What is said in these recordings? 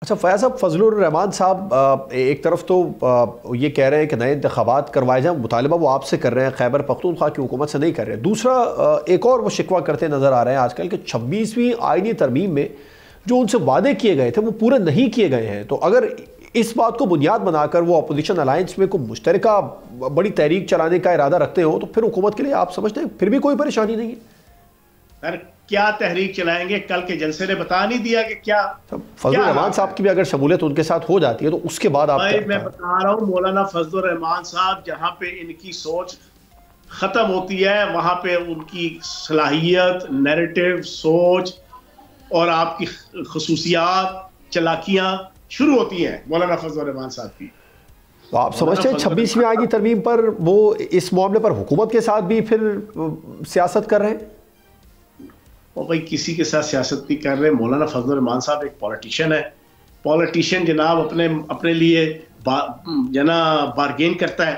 اچھا فیاض صاحب، فضل الرحمان صاحب ایک طرف تو یہ کہہ رہے ہیں کہ نئے انتخابات کروائے جائیں، مطالبہ وہ آپ سے کر رہے ہیں، خیبر پختونخوا کی حکومت سے نہیں کر رہے ہیں۔ دوسرا ایک اور وہ شکوہ کرتے نظر آ رہے ہیں آج کل کہ 26ویں آئینی ترمیم میں جو ان سے وعدے کیے گئے تھے وہ پورے نہیں کیے گئے ہیں، تو اگر اس بات کو بنیاد بنا کر وہ اپوزیشن الائنس میں کوئی مشترکہ بڑی تحریک چلانے کا ارادہ رکھتے ہو تو پھر حکومت کے لیے آپ سمجھتے ہیں پھر بھی کوئی پریشانی نہیں ہے؟ سر کیا تحریک چلائیں گے؟ کل کے جلسے نے بتا نہیں دیا کہ کیا فضل الرحمان صاحب کی بھی اگر شمولیت ان کے ساتھ ہو جاتی ہے تو اس کے بعد آپ میں بتا رہا ہوں مولانا فضل الرحمان صاحب جہاں پہ ان کی سوچ ختم ہوتی ہے وہاں پہ ان کی صلاحیت، نیریٹو، سوچ اور آپ کی خصوصیات، چلاکیاں شروع ہوتی ہیں مولانا فضل الرحمان صاحب کی۔ تو آپ سمجھتے ہیں 26ویں آئینی ترمیم پر وہ اس معاملے پر حکومت کے ساتھ بھی پھر سیاست کر رہے ہیں؟ وہ بھائی کسی کے ساتھ سیاست نہیں کر رہے۔ مولانا فضل الرحمان صاحب ایک پولیٹیشین ہے۔ پولیٹیشین جناب اپنے لیے بارگین کرتا ہے،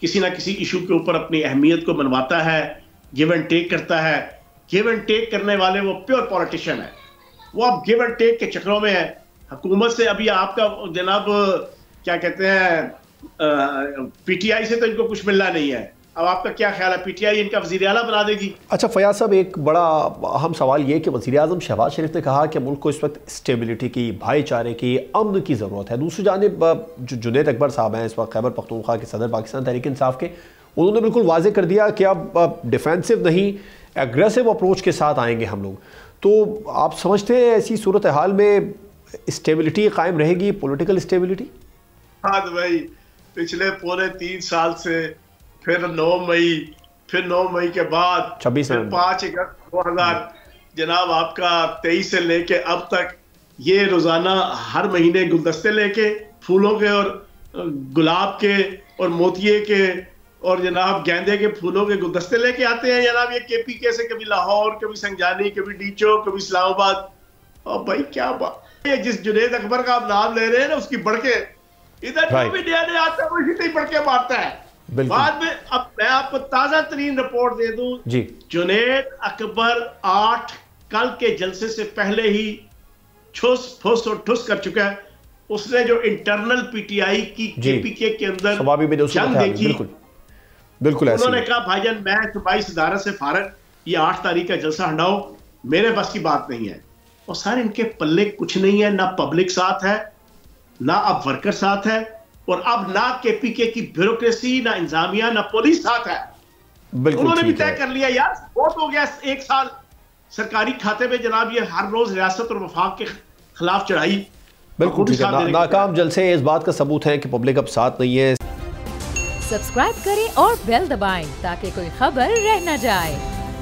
کسی نہ کسی ایشو کے اوپر اپنی اہمیت کو منواتا ہے، گیو اینڈ ٹیک کرتا ہے۔ گیو اینڈ ٹیک کرنے والے وہ پیور پولیٹیشین ہے، وہ اب گیو اینڈ ٹیک کے چکروں میں ہے۔ حکومت سے ابھی آپ کا جناب کیا کہتے ہیں پی ٹی آئی سے تو ان کو کچھ ملنا نہیں ہے، اب آپ کا کیا خیال ہے پی ٹی آئی ان کا وزیر اعلیٰ بنا دے گی؟ اچھا فیاض صاحب، ایک بڑا اہم سوال یہ کہ وزیر اعظم شہباز شریف نے کہا کہ ملک کو اس وقت اسٹیبلٹی کی، بھائی چارے کی، امن کی ضرورت ہے۔ دوسری جانب جو جنید اکبر صاحب ہیں اس وقت خیبر پختونخوا کے صدر پاکستان تحریک انصاف کے، انہوں نے بالکل واضح کر دیا کہ اب ڈیفینسو نہیں ایگریسو اپروچ کے ساتھ آئیں گے ہم لوگ۔ تو آپ سمجھتے ہیں ایسی صورتحال میں اسٹیبلٹی قائم رہے گی، پولیٹیکل اسٹیبلٹی؟ ہاں بھائی، پچھلے پورے 3 سال سے پھر 9 مئی، پھر 9 مئی کے بعد 5 اگست 2000 جناب آپ کا 23 سے لے کے اب تک یہ روزانہ ہر مہینے گلدستے لے کے پھولوں کے اور گلاب کے اور موتیے کے اور جناب گیندے کے پھولوں کے گلدستے لے کے آتے ہیں جناب یہ کے پی کے سے، کبھی لاہور، کبھی سنجانی، کبھی ڈیچو، کبھی اسلام آباد۔ اور بھائی کیا بات، جس جنید اکبر کا آپ نام لے رہے ہیں نا اس کی بڑھ کے ادھر جو بھی نیا نیا آتا ہے وہ اسی طرح بڑھ کے مارتا ہے۔ بعد میں اب میں آپ کو تازہ ترین رپورٹ دے دوں، جنید اکبر 8 کل کے جلسے سے پہلے ہی ٹھوس اور ٹھس کر چکا ہے۔ اس نے جو انٹرنل پی ٹی آئی کی کے پی کے اندر جنگ دیکھی، بالکل انہوں نے کہا بھائی جان میں صوبائی صدارت سے فارغ، یہ 8 تاریخ کا جلسہ ہٹاؤ، میرے بس کی بات نہیں ہے۔ اور سر ان کے پلے کچھ نہیں ہے، نہ پبلک ساتھ ہے، نہ اب ورکر ساتھ ہے، اور اب نہ کے پی کے کی بیوروکریسی، نہ انتظامیہ، نہ پولیس ساتھ ہے۔ انہوں نے بھی طے کر لیا یار بہت ہو گیا، 1 سال سرکاری کھاتے میں جناب یہ ہر روز ریاست اور وفاق کے خلاف چڑھائی۔ بالکل ناکام جلسے اس بات کا ثبوت ہے کہ پبلک اب ساتھ نہیں ہے۔ سبسکرائب کریں اور بیل دبائیں تاکہ کوئی خبر رہ نہ جائے۔